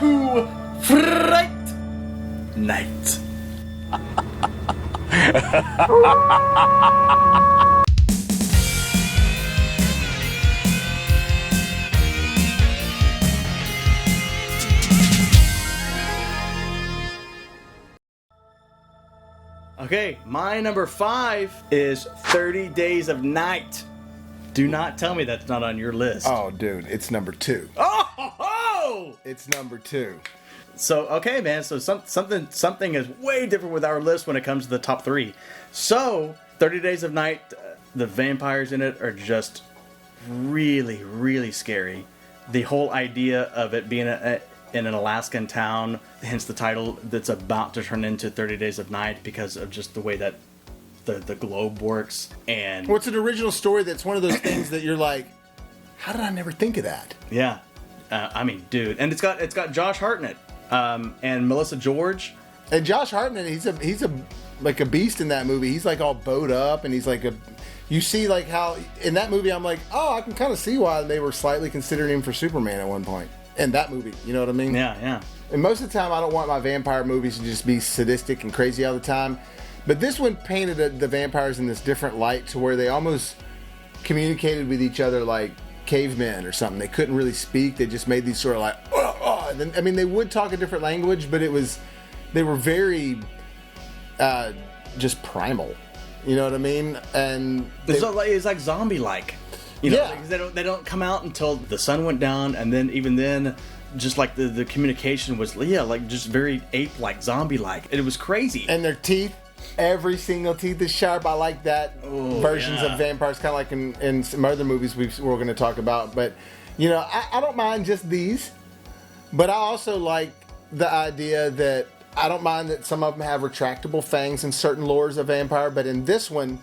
to Fright Night. Okay, my number 5 is 30 Days of Night. Do not tell me that's not on your list. Oh, dude, it's number 2. Oh! It's number 2. So, okay, man, so something is way different with our list when it comes to the top 3. So, 30 Days of Night, the vampires in it are just really, really scary. The whole idea of it being in an Alaskan town, hence the title, that's about to turn into 30 Days of Night because of just the way that the globe works. And well, it's an original story that's one of those things that you're like, how did I never think of that? Yeah. I mean, dude. And it's got Josh Hartnett and Melissa George. And Josh Hartnett, he's a like a beast in that movie. He's like all bowed up, and he's like you see like how in that movie I'm like, oh, I can kind of see why they were slightly considering him for Superman at one point. In that movie, you know what I mean? Yeah, yeah. And most of the time, I don't want my vampire movies to just be sadistic and crazy all the time. But this one painted the vampires in this different light to where they almost communicated with each other like cavemen or something. They couldn't really speak. They just made these sort of like, and then, I mean, they would talk a different language, but they were very just primal. You know what I mean? And it's like zombie-like. You know, yeah. They don't come out until the sun went down, and then even then, just like the communication was, like just very ape-like, zombie-like. It was crazy. And their teeth, every single teeth is sharp. I like that versions of vampires, kind of like in some other movies we're going to talk about. But, you know, I don't mind just these. But I also like the idea that I don't mind that some of them have retractable fangs in certain lores of vampire. But in this one,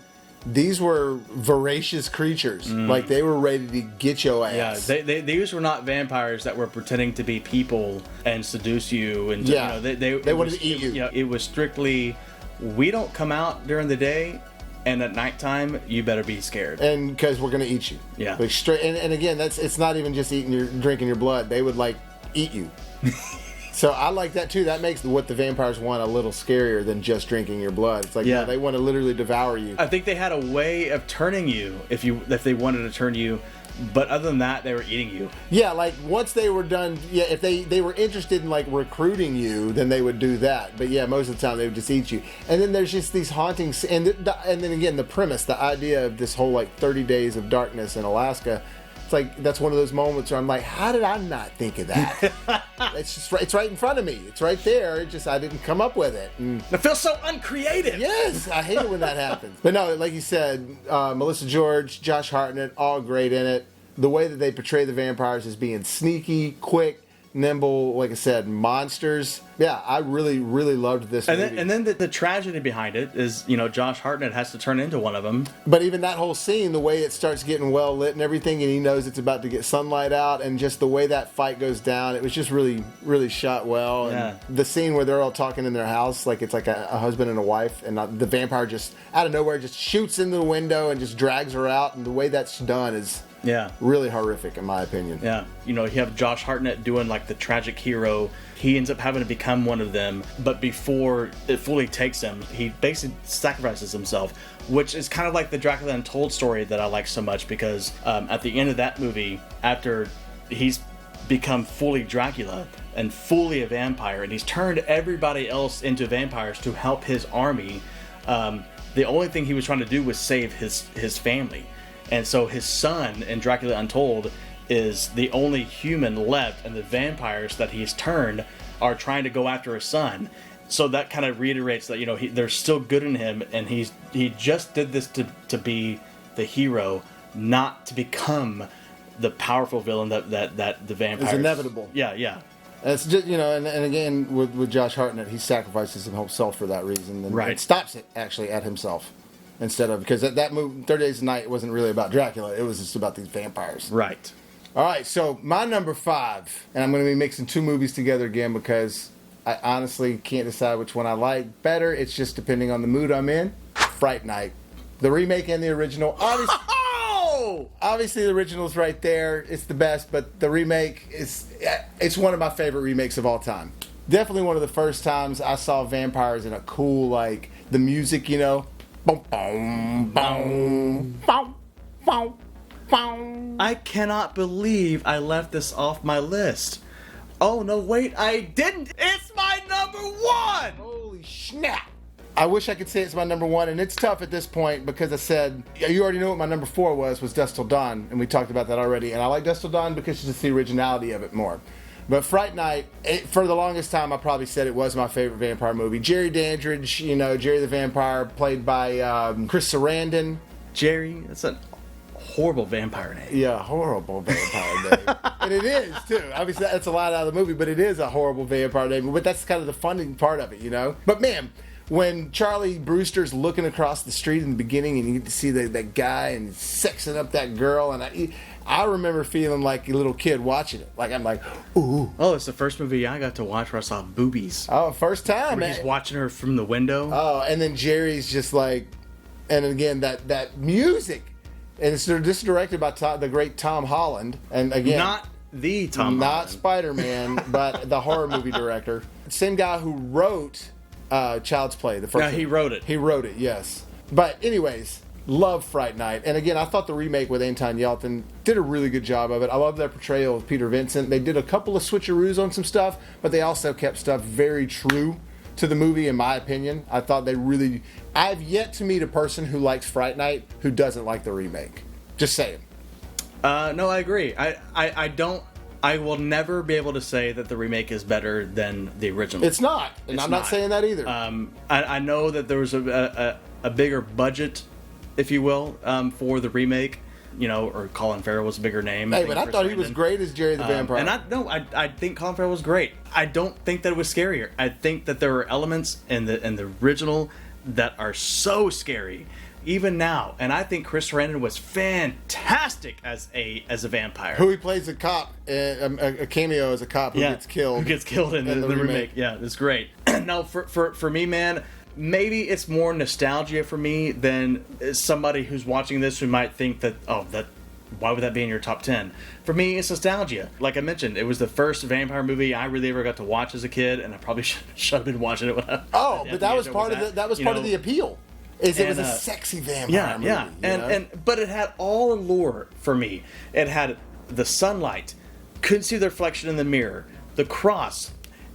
these were voracious creatures. Like, they were ready to get your ass. Yeah, these were not vampires that were pretending to be people and seduce you. And yeah, you know, they wanted to eat you. It was strictly, we don't come out during the day, and at nighttime, you better be scared. And because we're going to eat you. Yeah. Like straight, and again, it's not even just drinking your blood. They would, like, eat you. So I like that too. That makes what the vampires want a little scarier than just drinking your blood. It's like, yeah, they want to literally devour you. I think they had a way of turning you if they wanted to turn you, but other than that, they were eating you. Yeah, like once they were done, if they were interested in like recruiting you, then they would do that. But yeah, most of the time they would just eat you. And then there's just these hauntings, and then again the premise, the idea of this whole like 30 days of darkness in Alaska. It's like, that's one of those moments where I'm like, how did I not think of that? It's right in front of me. It's right there. It just, I didn't come up with it. And it feels so uncreative. Yes, I hate it when that happens. But no, like you said, Melissa George, Josh Hartnett, all great in it. The way that they portray the vampires as being sneaky, quick, nimble, like I said, monsters. Yeah, I really, really loved this movie. And then the tragedy behind it is, you know, Josh Hartnett has to turn into one of them. But even that whole scene, the way it starts getting well lit and everything, and he knows it's about to get sunlight out, and just the way that fight goes down, it was just really, really shot well. Yeah. And the scene where they're all talking in their house, like it's like a husband and a wife, and the vampire just, out of nowhere, just shoots into the window and just drags her out, and the way that's done is... Yeah. Really horrific, in my opinion. Yeah. You know, you have Josh Hartnett doing like the tragic hero. He ends up having to become one of them, but before it fully takes him, he basically sacrifices himself, which is kind of like the Dracula Untold story that I like so much because at the end of that movie, after he's become fully Dracula and fully a vampire, and he's turned everybody else into vampires to help his army, the only thing he was trying to do was save his family. And so his son in Dracula Untold is the only human left, and the vampires that he's turned are trying to go after his son. So that kind of reiterates that, you know, there's still good in him, and he just did this to be the hero, not to become the powerful villain that the vampires... It's inevitable. Yeah, yeah. It's just, you know, and again, with Josh Hartnett, he sacrifices himself for that reason. And right. It stops it, actually, at himself. Instead of, because that movie, 30 Days of Night, wasn't really about Dracula. It was just about these vampires. Right. All right, so my number 5, and I'm going to be mixing 2 movies together again because I honestly can't decide which one I like better. It's just depending on the mood I'm in. Fright Night. The remake and the original. Obviously, So obviously the original's right there. It's the best, but the remake it's one of my favorite remakes of all time. Definitely one of the first times I saw vampires in a cool, like, the music, you know. Boom, boom, boom, boom, boom, boom. I cannot believe I left this off my list. Oh, no, wait, I didn't. It's my number one. Holy snap. I wish I could say it's my number one, and it's tough at this point because I said, you already know what my number four was Dusk Till Dawn, and we talked about that already. And I like Dusk Till Dawn because it's just the originality of it more. But Fright Night, for the longest time, I probably said it was my favorite vampire movie. Jerry Dandridge, you know, Jerry the Vampire, played by Chris Sarandon. Jerry, that's a horrible vampire name. Yeah, horrible vampire name. And it is, too. Obviously, that's a lot out of the movie, but it is a horrible vampire name. But that's kind of the fun part of it, you know? But, man, when Charlie Brewster's looking across the street in the beginning and you get to see that guy and sexing up that girl, and I remember feeling like a little kid watching it. Like, I'm like, ooh. Oh, it's the first movie I got to watch where I saw boobies. Oh, first time, where man. He's watching her from the window. Oh, and then Jerry's just like, and again, that music. And this is directed by the great Tom Holland. And again, not the Tom not Holland. Spider-Man, but the horror movie director. Same guy who wrote Child's Play, the first one. he wrote it. He wrote it, yes. But anyways, love Fright Night. And again, I thought the remake with Anton Yelchin did a really good job of it. I love their portrayal of Peter Vincent. They did a couple of switcheroos on some stuff, but they also kept stuff very true to the movie, in my opinion. I thought they really... I've yet to meet a person who likes Fright Night who doesn't like the remake. Just saying. No, I agree. I don't... I will never be able to say that the remake is better than the original. It's not. And I'm not saying that either. I know that there was a bigger budget, if you will, for the remake. You know, or Colin Farrell was a bigger name. Hey, but I thought he was great as Jerry the Vampire. And I think Colin Farrell was great. I don't think that it was scarier. I think that there were elements in the original that are so scary, even now. And I think Chris Sarandon was fantastic as a vampire. Who he plays a cop, a cameo as a cop who gets killed. Who gets killed in the remake. Yeah, it's great. Now, for me, man, maybe it's more nostalgia for me than somebody who's watching this who might think that, why would that be in your top 10? For me, it's nostalgia. Like I mentioned, it was the first vampire movie I really ever got to watch as a kid, and I probably should have been watching it when I... Oh, but that was part of the appeal. It was a sexy vampire movie. Yeah, but it had all the lore for me. It had the sunlight, couldn't see the reflection in the mirror, the cross,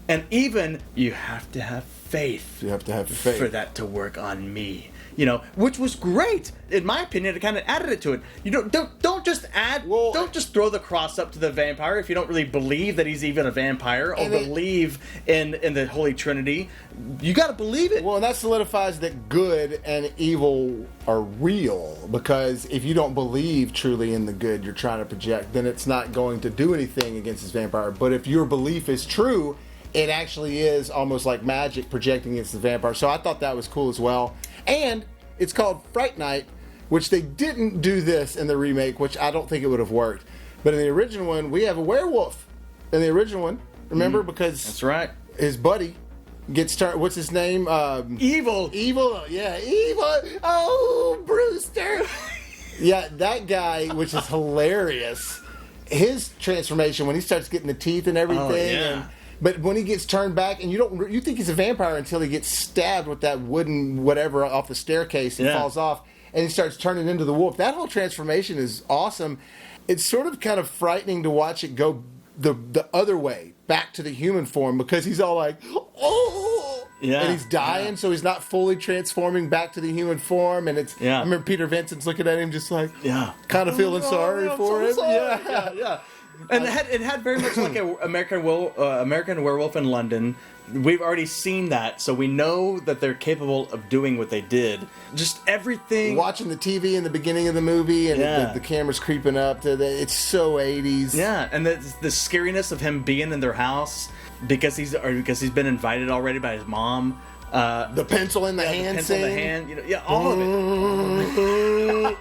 and even you have to have faith. You have to have faith for that to work on me. You know, which was great in my opinion. It kind of added it to it. You don't just add. Well, don't just throw the cross up to the vampire if you don't really believe that he's even a vampire or believe in the Holy Trinity. You got to believe it. Well, and that solidifies that good and evil are real, because if you don't believe truly in the good you're trying to project, then it's not going to do anything against this vampire. But if your belief is true, it actually is almost like magic projecting against the vampire. So I thought that was cool as well. And it's called Fright Night, which they didn't do this in the remake, which I don't think it would have worked. But in the original one, we have a werewolf in the original one. Remember? Because that's right. His buddy gets turned. What's his name? Evil. Yeah, Evil. Oh, Brewster. Yeah, that guy, which is hilarious. His transformation when he starts getting the teeth and everything. Oh, yeah. But when he gets turned back, and you think he's a vampire until he gets stabbed with that wooden whatever off the staircase and falls off, and he starts turning into the wolf. That whole transformation is awesome. It's sort of kind of frightening to watch it go the other way, back to the human form, because he's all like, oh, and he's dying, so he's not fully transforming back to the human form. And it's I remember Peter Vincent's looking at him just like, kind of feeling sorry for him. Yeah. And it had very much like an American Werewolf in London. We've already seen that, so we know that they're capable of doing what they did. Just everything. Watching the TV in the beginning of the movie, and the camera's creeping up. It's so 80s. Yeah, and the scariness of him being in their house because he's been invited already by his mom. The pencil in the hand. The pencil in the hand. All of it.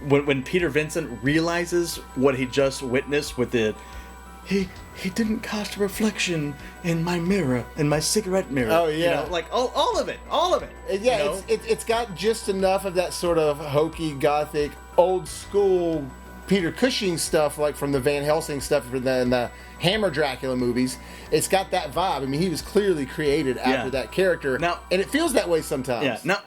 When Peter Vincent realizes what he just witnessed with he didn't cast a reflection in my mirror, in my cigarette mirror. Oh yeah, like all of it. Yeah, it's got just enough of that sort of hokey gothic. old school Peter Cushing stuff, like from the Van Helsing stuff and the Hammer Dracula movies. It's got that vibe. I mean, he was clearly created after that character. Now, and it feels that way sometimes. Yeah. Now,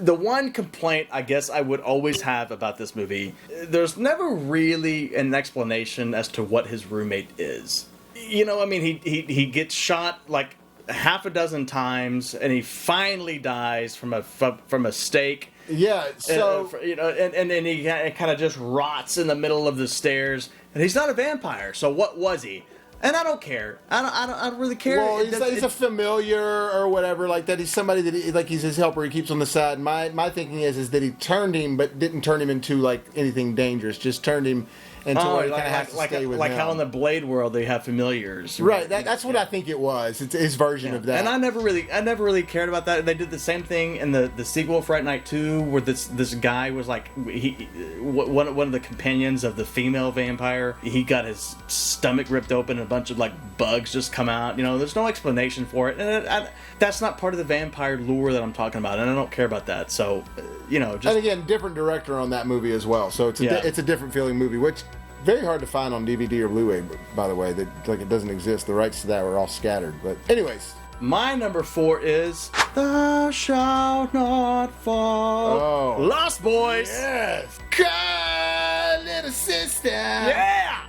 the one complaint I guess I would always have about this movie, there's never really an explanation as to what his roommate is. You know, I mean, he gets shot like half a dozen times, and he finally dies from a stake. Yeah, so and then he kind of just rots in the middle of the stairs, and he's not a vampire. So what was he? And I don't care. I don't really care. Well, he's a familiar or whatever like that. He's somebody that he's his helper. He keeps on the side. My thinking is that he turned him, but didn't turn him into like anything dangerous. Just turned him into where he kind of has to stay with him. Like how in the Blade world they have familiars. Right. That's what I think it was. It's his version of that. And I never really cared about that. They did the same thing in the sequel, Fright Night 2, where this guy was like one of the companions of the female vampire. He got his stomach ripped open and a bunch of like bugs just come out. You know, there's no explanation for it, and that's not part of the vampire lore that I'm talking about, and I don't care about that. So, just and again, different director on that movie as well. So it's a different feeling movie, which. Very hard to find on DVD or Blu-ray, by the way. That it doesn't exist. The rights to that were all scattered. But anyways, my number 4 is Thou Shalt Not Fall. Oh, Lost Boys. Yes. Cry, little sister. Yeah.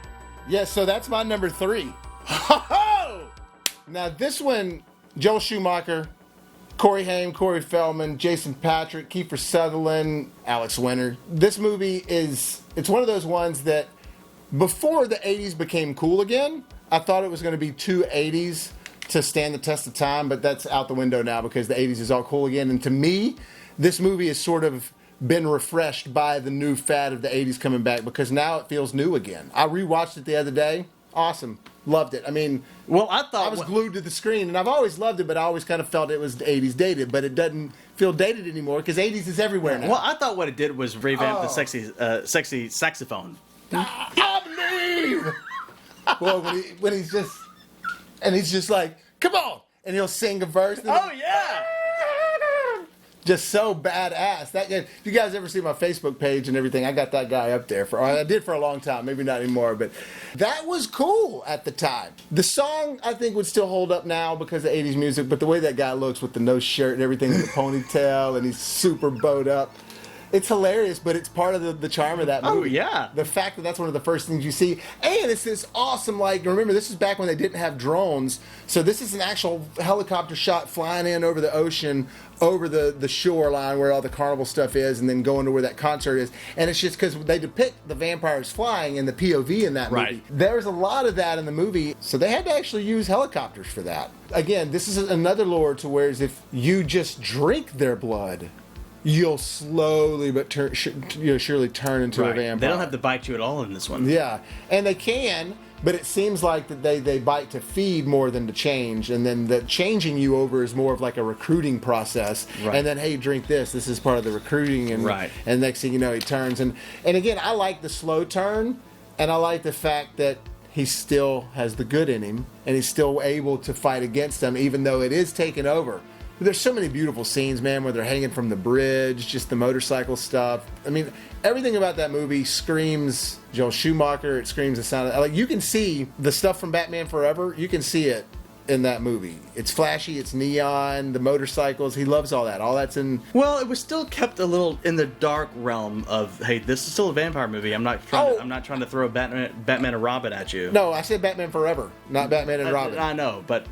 Yes. So that's my number 3. Now this one, Joel Schumacher, Corey Haim, Corey Feldman, Jason Patrick, Kiefer Sutherland, Alex Winter. This movie it's one of those ones that. Before the 80s became cool again, I thought it was going to be too 80s to stand the test of time, but that's out the window now because the 80s is all cool again. And to me, this movie has sort of been refreshed by the new fad of the 80s coming back because now it feels new again. I rewatched it the other day. Awesome. Loved it. I mean, I was glued to the screen, and I've always loved it, but I always kind of felt it was 80s dated, but it doesn't feel dated anymore because 80s is everywhere now. Well, I thought what it did was revamp the sexy saxophone. I believe. Well, when he's just like, come on, and he'll sing a verse. Oh yeah. Just so badass. That guy, if you guys ever see my Facebook page and everything, I got that guy up there I did for a long time, maybe not anymore, but that was cool at the time. The song I think would still hold up now because of 80s music, but the way that guy looks with the no shirt and everything in the ponytail and he's super bowed up. It's hilarious, but it's part of the charm of that movie. Oh, yeah. The fact that that's one of the first things you see. And it's this awesome, remember, this is back when they didn't have drones. So this is an actual helicopter shot flying in over the ocean, over the shoreline where all the carnival stuff is, and then going to where that concert is. And it's just because they depict the vampires flying in the POV in that movie. Right. There's a lot of that in the movie. So they had to actually use helicopters for that. Again, this is another lore to where if you just drink their blood, you'll slowly but surely turn into a vampire. They don't have to bite you at all in this one. Yeah, and they can, but it seems like that they bite to feed more than to change, and then the changing you over is more of like a recruiting process. Right. And then, hey, drink this. This is part of the recruiting, and and next thing you know, he turns. And again, I like the slow turn, and I like the fact that he still has the good in him, and he's still able to fight against them, even though it is taken over. There's so many beautiful scenes, man, where they're hanging from the bridge, just the motorcycle stuff. I mean, everything about that movie screams Joel Schumacher. It screams the sound of, you can see the stuff from Batman Forever. You can see it in that movie. It's flashy, it's neon, the motorcycles. He loves all that. All that's in. Well, it was still kept a little in the dark realm of, hey, this is still a vampire movie. I'm not trying to throw Batman and Robin at you. No, I said Batman Forever, not Batman and Robin. I know, but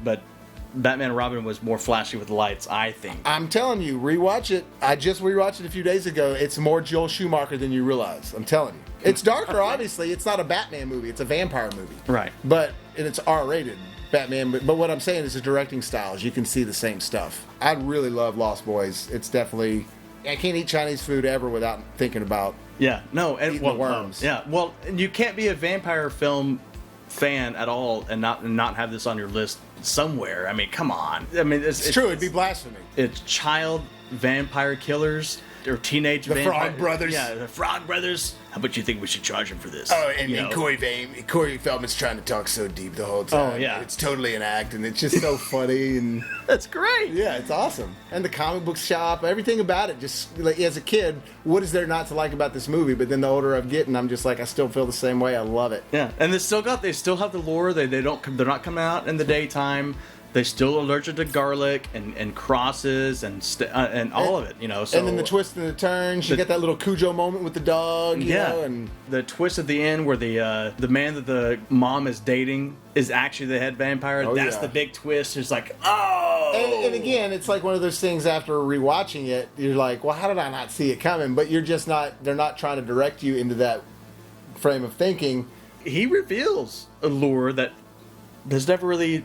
Batman and Robin was more flashy with lights, I think. I'm telling you, rewatch it. I just rewatched it a few days ago. It's more Joel Schumacher than you realize. I'm telling you. It's darker, obviously. It's not a Batman movie. It's a vampire movie. Right. And it's R-rated, Batman. But what I'm saying is the directing styles. You can see the same stuff. I really love Lost Boys. It's definitely... I can't eat Chinese food ever without thinking about eating the worms. You can't be a vampire film fan at all and not have this on your list somewhere. I mean, come on. I mean, it's true. It'd be blasphemy. It's child vampire killers. or teenage the vampire. Frog Brothers. Yeah, the Frog Brothers. How about you think we should charge him for this? Oh, and Corey Feldman's trying to talk so deep the whole time. Oh, yeah. It's totally an act, and it's just so funny. And that's great. Yeah, it's awesome. And the comic book shop, everything about it. Just like as a kid, what is there not to like about this movie? But then the older I'm getting, I'm just like, I still feel the same way. I love it. Yeah, and they still have the lore. They're not coming out in the daytime. They're still allergic to garlic and crosses and all of it, you know. So, and then the twists and the turns. You get that little Cujo moment with the dog, you know, and the twist at the end where the man that the mom is dating is actually the head vampire. Oh, That's the big twist. It's like, oh! And again, it's like one of those things after rewatching it, you're like, well, how did I not see it coming? But you're just not, they're not trying to direct you into that frame of thinking. He reveals a lure that has never really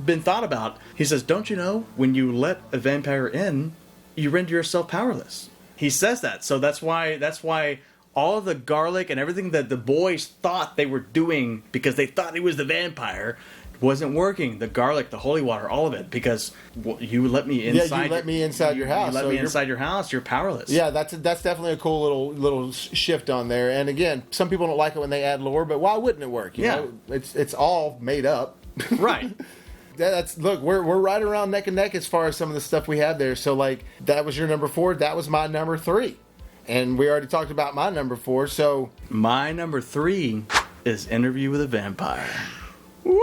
been thought about. He says, don't you know, when you let a vampire in, you render yourself powerless. He says that. So that's why all of the garlic and everything that the boys thought they were doing because they thought he was the vampire wasn't working. The garlic, the holy water, all of it, because you let me inside. Yeah, you let me inside your house. You let me inside your house. You're powerless. Yeah, that's definitely a cool little shift on there. And again, some people don't like it when they add lore, but why wouldn't it work? You know, it's all made up. Right. Look, we're right around neck and neck as far as some of the stuff we have there. So like, that was your number 4. That was my number 3, and we already talked about my number 4. So my number 3 is Interview with a Vampire. Woo,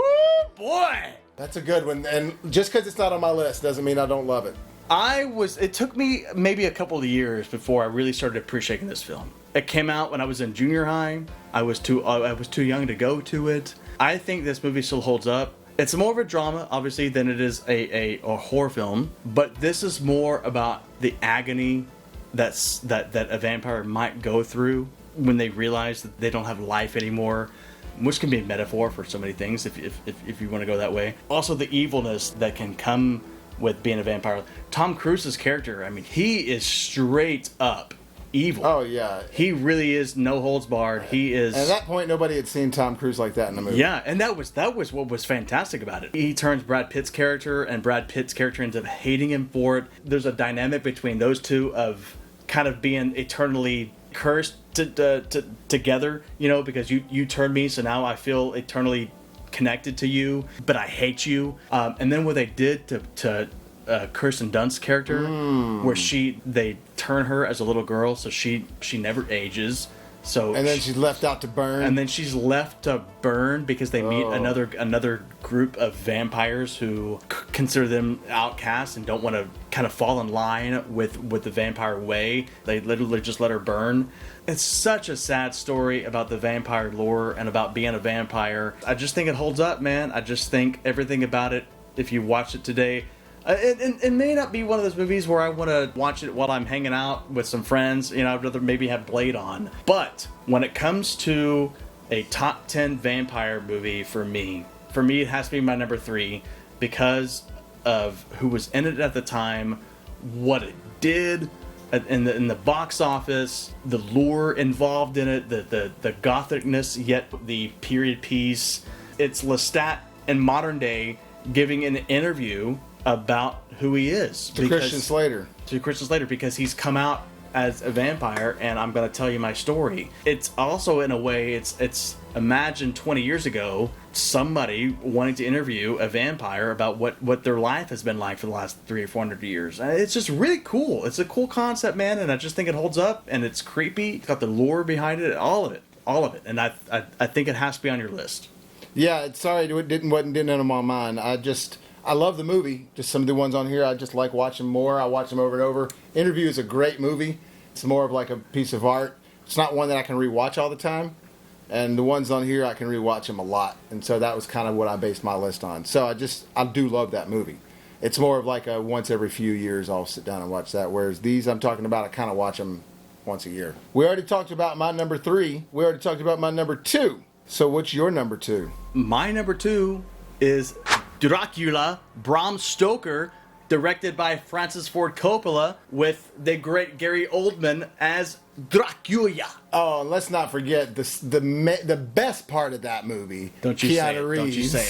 boy! That's a good one, and just because it's not on my list doesn't mean I don't love it. It took me maybe a couple of years before I really started appreciating this film. It came out when I was in junior high. I was too young to go to it. I think this movie still holds up. It's more of a drama, obviously, than it is a horror film. But this is more about the agony that a vampire might go through when they realize that they don't have life anymore, which can be a metaphor for so many things if you want to go that way. Also, the evilness that can come with being a vampire. Tom Cruise's character, I mean, he is straight up evil. Oh, yeah. He really is no holds barred. He is. And at that point, nobody had seen Tom Cruise like that in the movie. Yeah, and that was what was fantastic about it. He turns Brad Pitt's character, and Brad Pitt's character ends up hating him for it. There's a dynamic between those two of kind of being eternally cursed together, you know, because you turned me, so now I feel eternally connected to you, but I hate you. And then what they did to Kirsten Dunst's character, where they turn her as a little girl, so she never ages. So and then she's left out to burn. And then she's left to burn because they meet another group of vampires who consider them outcasts and don't want to kind of fall in line with the vampire way. They literally just let her burn. It's such a sad story about the vampire lore and about being a vampire. I just think it holds up, man. I just think everything about it, if you watch it today, it may not be one of those movies where I want to watch it while I'm hanging out with some friends. You know, I'd rather maybe have Blade on. But when it comes to a top 10 vampire movie for me it has to be my number 3 because of who was in it at the time, what it did in the box office, the lure involved in it, the gothicness, yet the period piece. It's Lestat in modern day giving an interview about who he is to Christian Slater, because he's come out as a vampire, and I'm going to tell you my story. It's also, in a way, it's imagine 20 years ago somebody wanting to interview a vampire about what their life has been like for the last 300 or 400 years. It's just really cool. It's a cool concept, man, and I just think it holds up, and it's creepy. It's got the lore behind it, all of it, and I think it has to be on your list. Yeah, sorry it didn't enter my mind. I love the movie. Just some of the ones on here, I just like watching more. I watch them over and over. Interview is a great movie. It's more of like a piece of art. It's not one that I can rewatch all the time. And the ones on here, I can rewatch them a lot. And so that was kind of what I based my list on. So I do love that movie. It's more of like a once every few years I'll sit down and watch that. Whereas these I'm talking about, I kind of watch them once a year. We already talked about my number 3. We already talked about my number 2. So what's your number 2? My number 2 is Dracula, Bram Stoker, directed by Francis Ford Coppola, with the great Gary Oldman as Dracula. Oh, and let's not forget the best part of that movie. Don't you Keanu say it. Reeves. Don't you say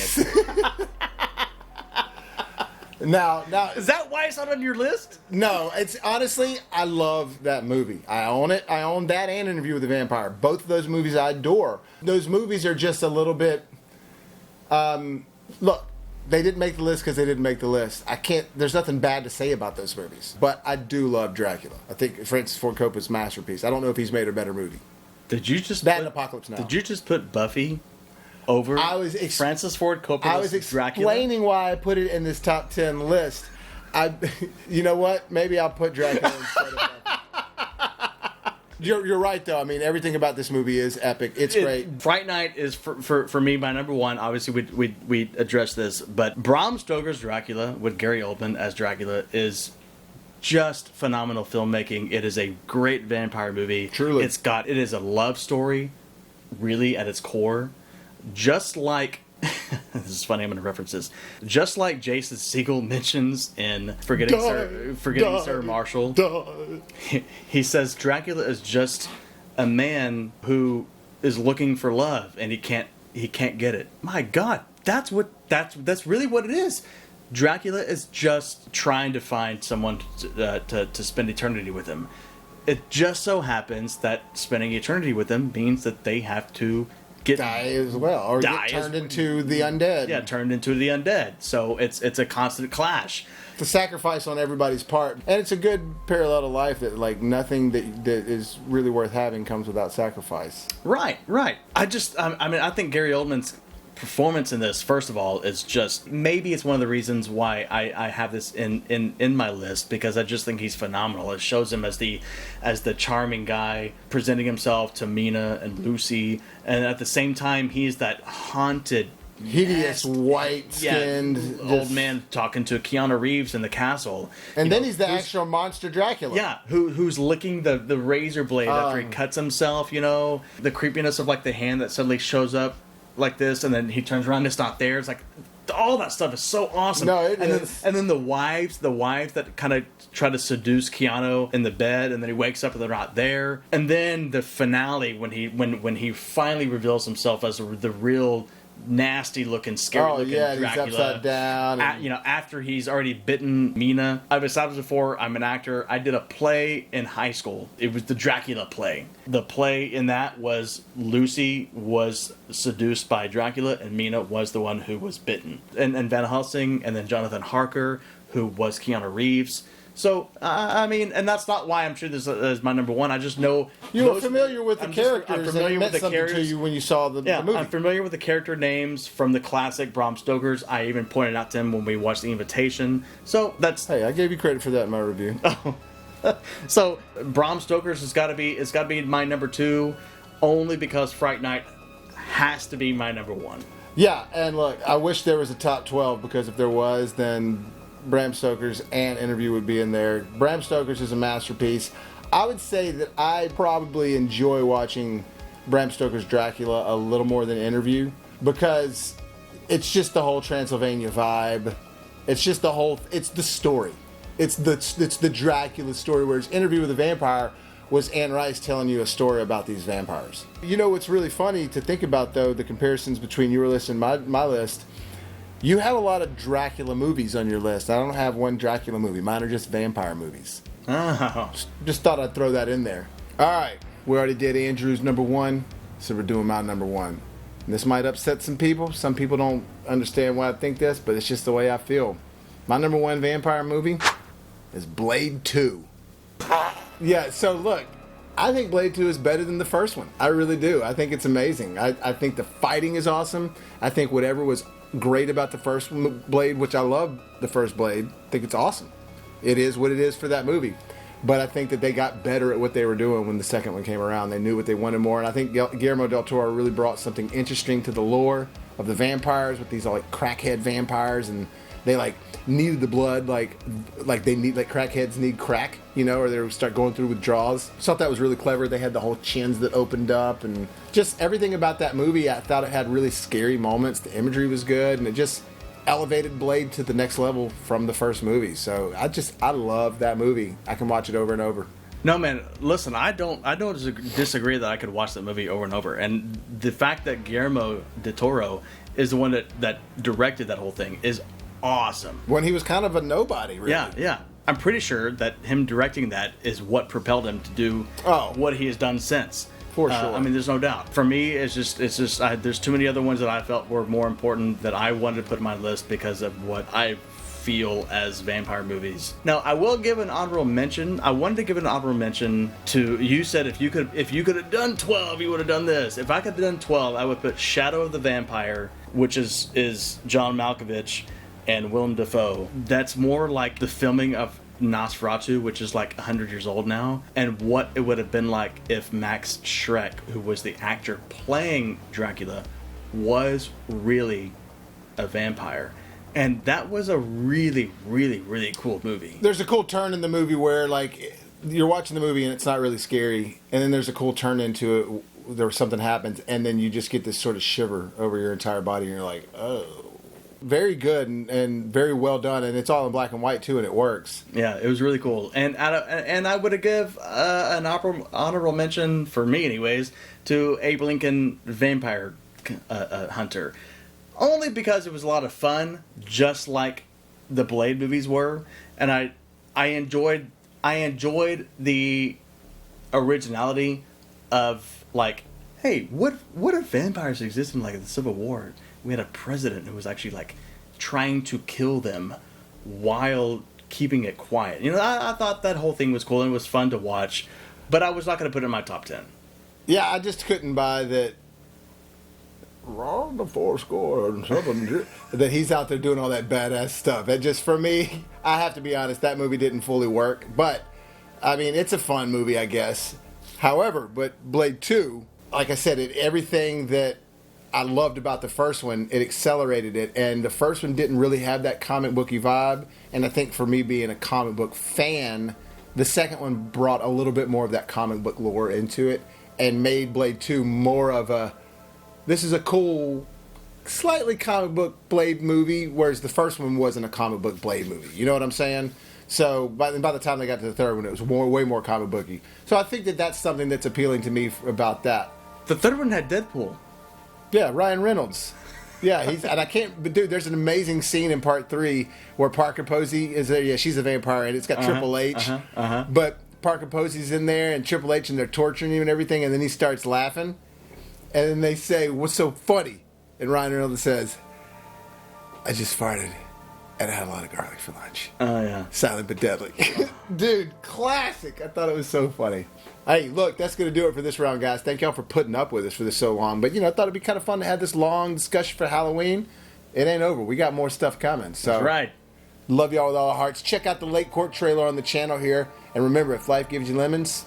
it. Now, Is that why it's not on your list? no, it's honestly, I love that movie. I own it. I own that and Interview with the Vampire. Both of those movies I adore. Those movies are just a little bit. Look, they didn't make the list because they didn't make the list. There's nothing bad to say about those movies. But I do love Dracula. I think Francis Ford Coppola's masterpiece. I don't know if he's made a better movie. Did you just and Apocalypse Now? Did you just put Buffy over Francis Ford Coppola's I was explaining why I put it in this top 10 list. You know what? Maybe I'll put Dracula instead of Buffy. You're right, though. I mean, everything about this movie is epic. It's great. Fright Night is, for me, my number one. Obviously, we addressed this. But Bram Stoker's Dracula, with Gary Oldman as Dracula, is just phenomenal filmmaking. It is a great vampire movie. Truly. It is a love story, really, at its core. Just like... this is funny, I'm going to reference this. Just like Jason Segel mentions in Forgetting Sarah Marshall, he says Dracula is just a man who is looking for love and he can't get it. My God, that's really what it is. Dracula is just trying to find someone to spend eternity with him. It just so happens that spending eternity with him means that they have to die as well, or get turned into the undead. Yeah, turned into the undead. So it's a constant clash. It's a sacrifice on everybody's part, and it's a good parallel to life that like nothing that is really worth having comes without sacrifice. Right. I think Gary Oldman's performance in this, first of all, is just maybe it's one of the reasons why I have this in my list, because I just think he's phenomenal. It shows him as the charming guy presenting himself to Mina and Lucy, and at the same time he's that haunted, hideous, white-skinned old man talking to Keanu Reeves in the castle. And then he's the actual monster Dracula. Yeah, who's licking the razor blade after he cuts himself, the creepiness of like the hand that suddenly shows up like this, and then he turns around and it's not there. It's like all that stuff is so awesome. No, it is. And then the wives that kind of try to seduce Keanu in the bed, and then he wakes up and they're not there. And then the finale when he finally reveals himself as the real nasty looking, scary looking Dracula. He's upside down. After he's already bitten Mina. I've established before, I'm an actor. I did a play in high school. It was the Dracula play. The play in that was Lucy was seduced by Dracula, and Mina was the one who was bitten. And Van Helsing, and then Jonathan Harker, who was Keanu Reeves. So, and that's not why I'm sure this is my number one. I just know... You were familiar with the characters, and it meant something to you when you saw the movie. I'm familiar with the character names from the classic Bram Stoker's. I even pointed out to him when we watched The Invitation. So, that's... Hey, I gave you credit for that in my review. So, Bram Stoker's has got to be my number two, only because Fright Night has to be my number one. Yeah, and look, I wish there was a top 12, because if there was, then Bram Stoker's and Interview would be in there. Bram Stoker's is a masterpiece. I would say that I probably enjoy watching Bram Stoker's Dracula a little more than Interview, because it's just the whole Transylvania vibe. It's just it's the story. It's the Dracula story, whereas Interview with the Vampire was Anne Rice telling you a story about these vampires. You know what's really funny to think about, though, the comparisons between your list and my list. You have a lot of Dracula movies on your list. I don't have one Dracula movie. Mine are just vampire movies. Oh. Just thought I'd throw that in there. All right. We already did Andrew's number one, so we're doing my number one. And this might upset some people. Some people don't understand why I think this, but it's just the way I feel. My number one vampire movie is Blade 2. Yeah, so look, I think Blade 2 is better than the first one. I really do. I think it's amazing. I think the fighting is awesome. I think whatever was great about the first Blade, which I love the first Blade, I think it's awesome. It is what it is for that movie. But I think that they got better at what they were doing when the second one came around. They knew what they wanted more, and I think Guillermo del Toro really brought something interesting to the lore of the vampires, with these like crackhead vampires, and they like needed the blood like they need, like crackheads need crack, or they would start going through withdrawals. I thought that was really clever. They had the whole chins that opened up, and just everything about that movie. I thought it had really scary moments. The imagery was good, and it just elevated Blade to the next level from the first movie. So I love that movie. I can watch it over and over. No, man, listen, I don't disagree that I could watch that movie over and over. And the fact that Guillermo del Toro is the one that directed that whole thing is awesome. When he was kind of a nobody, really. Yeah. I'm pretty sure that him directing that is what propelled him to do what he has done since. For sure. I mean, there's no doubt. For me, it's just there's too many other ones that I felt were more important that I wanted to put on my list because of what I feel as vampire movies. Now, I will give an honorable mention. I wanted to give an honorable mention to, you said if you could have done 12, you would have done this. If I could have done 12, I would put Shadow of the Vampire, which is John Malkovich and Willem Dafoe. That's more like the filming of Nosferatu, which is like 100 years old now, and what it would have been like if Max Schreck, who was the actor playing Dracula, was really a vampire. And that was a really, really, really cool movie. There's a cool turn in the movie where, like, you're watching the movie and it's not really scary, and then there's a cool turn into it, there something happens, and then you just get this sort of shiver over your entire body, and you're like, oh. Very good and very well done, and it's all in black and white too, and it works. Yeah, it was really cool, and I would give an honorable mention, for me anyways, to Abe Lincoln Vampire Hunter, only because it was a lot of fun, just like the Blade movies were, and I enjoyed the originality of, like, hey, what if vampires existed in, like, the Civil War? We had a president who was actually, like, trying to kill them while keeping it quiet. You know, I thought that whole thing was cool and it was fun to watch, but I was not going to put it in my top 10. Yeah, I just couldn't buy that. Wrong the 4 and 7 that he's out there doing all that badass stuff. That just, for me, I have to be honest, that movie didn't fully work. But I mean, it's a fun movie, I guess. However, but Blade 2, like I said, everything that I loved about the first one, it accelerated it, and the first one didn't really have that comic booky vibe, and I think for me being a comic book fan, the second one brought a little bit more of that comic book lore into it, and made Blade 2 more of a, this is a cool, slightly comic book Blade movie, whereas the first one wasn't a comic book Blade movie, you know what I'm saying? So by the time they got to the third one, it was way more comic booky. So I think that that's something that's appealing to me about that. The third one had Deadpool. Yeah, Ryan Reynolds. Yeah, and I can't, but dude, there's an amazing scene in part 3 where Parker Posey is there. Yeah, she's a vampire, and it's got Triple H. But Parker Posey's in there, and Triple H, and they're torturing him and everything, and then he starts laughing, and then they say, "What's so funny?" And Ryan Reynolds says, "I just farted, and I had a lot of garlic for lunch." Oh, yeah. Silent but deadly. Dude, classic. I thought it was so funny. Hey, look, that's going to do it for this round, guys. Thank y'all for putting up with us for this so long. But, you know, I thought it'd be kind of fun to have this long discussion for Halloween. It ain't over. We got more stuff coming. So, that's right. Love y'all with all our hearts. Check out the Late Court trailer on the channel here. And remember, if life gives you lemons...